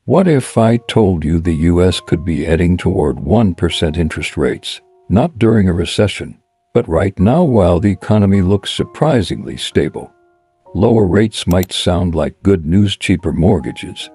What if I told you the US could be heading toward 1% interest rates, not during a recession, but right now while the economy looks surprisingly stable? Lower rates might sound like good news, cheaper mortgages,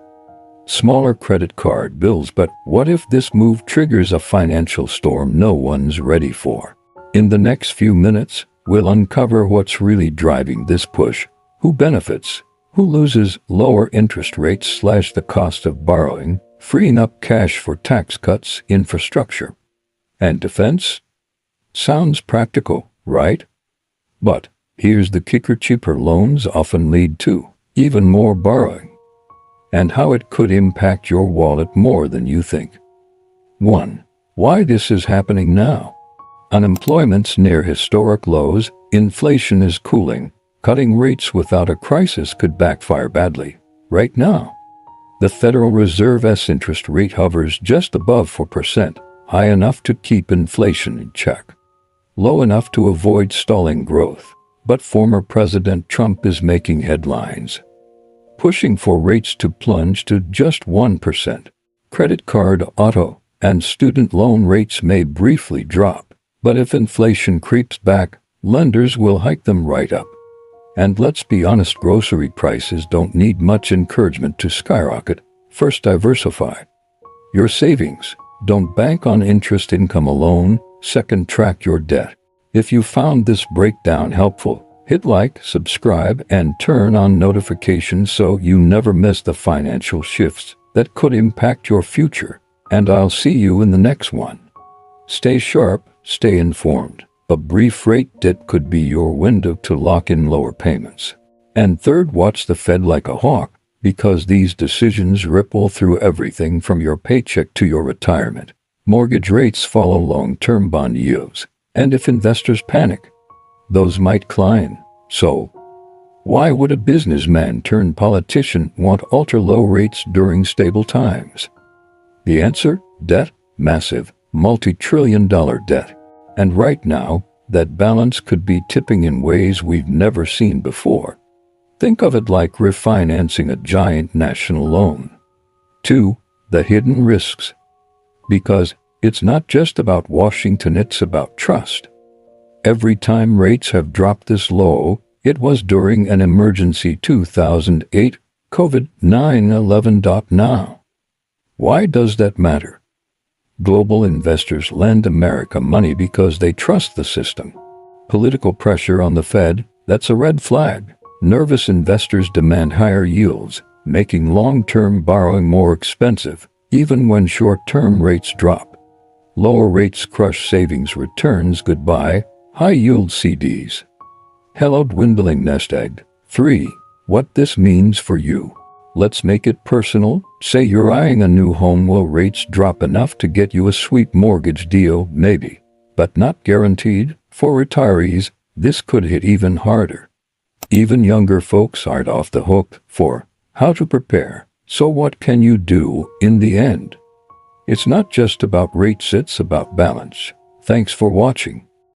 smaller credit card bills, but what if this move triggers a financial storm no one's ready for? In the next few minutes, we'll uncover what's really driving this push, who benefits, who loses, lower interest rates / the cost of borrowing, freeing up cash for tax cuts, infrastructure, and defense. Sounds practical, right? But here's the kicker: cheaper loans often lead to even more borrowing, and how it could impact your wallet more than you think. 1. Why this is happening now. Unemployment's near historic lows, inflation is cooling. Cutting rates without a crisis could backfire badly. Right now, the Federal Reserve's interest rate hovers just above 4%, high enough to keep inflation in check, low enough to avoid stalling growth. But former President Trump is making headlines, pushing for rates to plunge to just 1%. Credit card, auto, and student loan rates may briefly drop, but if inflation creeps back, lenders will hike them right up. And let's be honest, grocery prices don't need much encouragement to skyrocket. First, diversify your savings. Don't bank on interest income alone. Second, track your debt. If you found this breakdown helpful, hit like, subscribe, and turn on notifications so you never miss the financial shifts that could impact your future. And I'll see you in the next one. Stay sharp, stay informed. A brief rate dip could be your window to lock in lower payments. And third, watch the Fed like a hawk, because these decisions ripple through everything from your paycheck to your retirement. Mortgage rates follow long-term bond yields, and if investors panic, those might climb. So, why would a businessman turned politician want ultra-low rates during stable times? The answer? Debt. Massive, multi-trillion-dollar debt. And right now, that balance could be tipping in ways we've never seen before. Think of it like refinancing a giant national loan. 2. The hidden risks. Because it's not just about Washington, it's about trust. Every time rates have dropped this low, it was during an emergency 2008, COVID-19. Now, why does that matter? Global investors lend America money because they trust the system. Political pressure on the Fed, that's a red flag. Nervous investors demand higher yields, making long-term borrowing more expensive, even when short-term rates drop. Lower rates crush savings returns goodbye, high-yield CDs. Hello, dwindling nest egg. 3. What this means for you. Let's make it personal. Say you're eyeing a new home. Will rates drop enough to get you a sweet mortgage deal? Maybe, but not guaranteed. For retirees, this could hit even harder. Even younger folks aren't off the hook for how to prepare. So what can you do in the end? It's not just about rates, it's about balance. Thanks for watching.